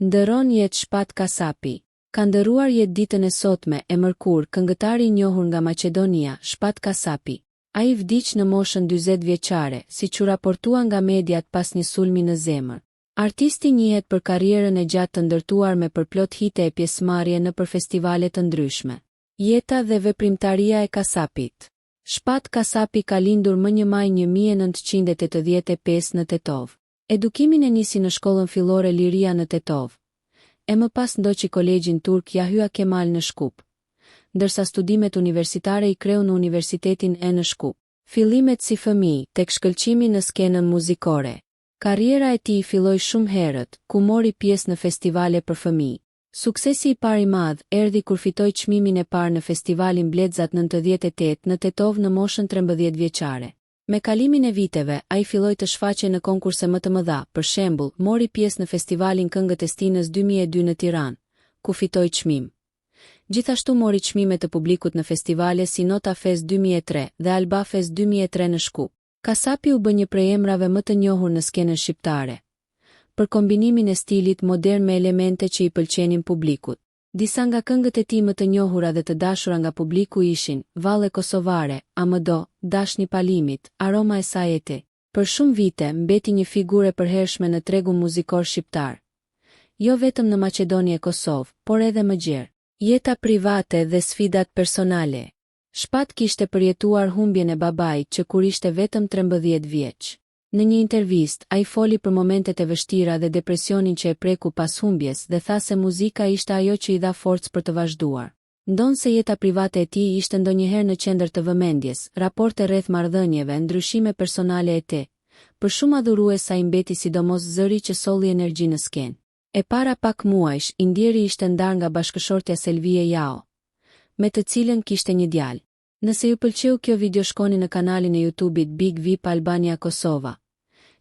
Ndëron jetë Shpat Kasapi. Ka ndëruar jetë ditën e sotme e mërkur këngëtari i njohur nga Maqedonia, Shpat Kasapi. Ai vdiq në moshën 40 vjeçare, siç u raportua nga mediat pas një sulmi në zemër. Artisti njihet për karrierën e gjatë të ndërtuar me përplot hite e pjesëmarrje nëpër festivale të ndryshme. Jeta dhe veprimtaria e Kasapit. Shpat Kasapi ka lindur më 1 maj 1985 në Tetov. Edukimin e nisi në shkollën fillore Liria në Tetov. E më pas ndoqi kolegjin turk Yahya Kemal në Shkup, ndërsa studimet universitare i kreu në Universitetin e në Shkup. Fillimet si fëmijë tek shkëlqimi në skenën muzikore. Karriera e tij filloi shumë herët, ku mori pjesë në festivale për fëmijë. Suksesi i parë i madh erdhi kur fitoi çmimin e parë në festivalin Bledzat 98 në Tetov në moshën 13 vjeçare. Me kalimin e viteve, ai filloi të shfaqej në konkurse më të mëdha, për shembull, mori pjesë në festivalin Këngët e Stinës 2002 në Tiranë, ku fitoi çmim. Gjithashtu mori çmime të publikut në festivale si Nota Fest 2003 dhe Alba Fest 2003 në Shkup. Kasapi u bë një prej emrave më të njohur në skenën shqiptare, për kombinimin e stilit modern me elemente që i pëlqenin publikut. Disa nga këngët e tij më të njohura dhe të dashura nga publiku ishin Valle Kosovare, Amdo, Dashni Palimit, Aroma e Sajeti. Për shumë vite mbeti një figurë e përhershme në tregun muzikor shqiptar. Jo vetëm në Maqedoni e Kosovë, por edhe më gjerë. Jeta private dhe sfidat personale. Shpat kishte përjetuar humbjen e babait që kur ishte vetëm 13 vjeç. Në një intervistë, ai foli për momentet e vështira dhe depresionin që e preku pas humbjes dhe tha se muzika ishte ajo që i dha forcë për të vazhduar. Ndonë se jeta private e tij ishte ndonjëherë në qendër të vëmendjes, raporte rreth marrëdhënieve, ndryshime personale e tij. Për shumë adhurues ai mbeti sidomos zëri që solli energji në skenë. E para pak muajsh, Indieri ishte ndarë nga bashkëshortja Selvie Jao, me të cilën kishte një djalë. Nëse ju pëlqeu kjo video, shkoni në kanalin e YouTube-it Big VIP Albania Kosova,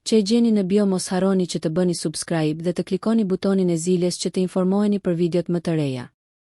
që e gjeni në bio. Mos harroni që të bëni subscribe dhe të klikoni butonin e zilës që të informoheni për videot më të reja.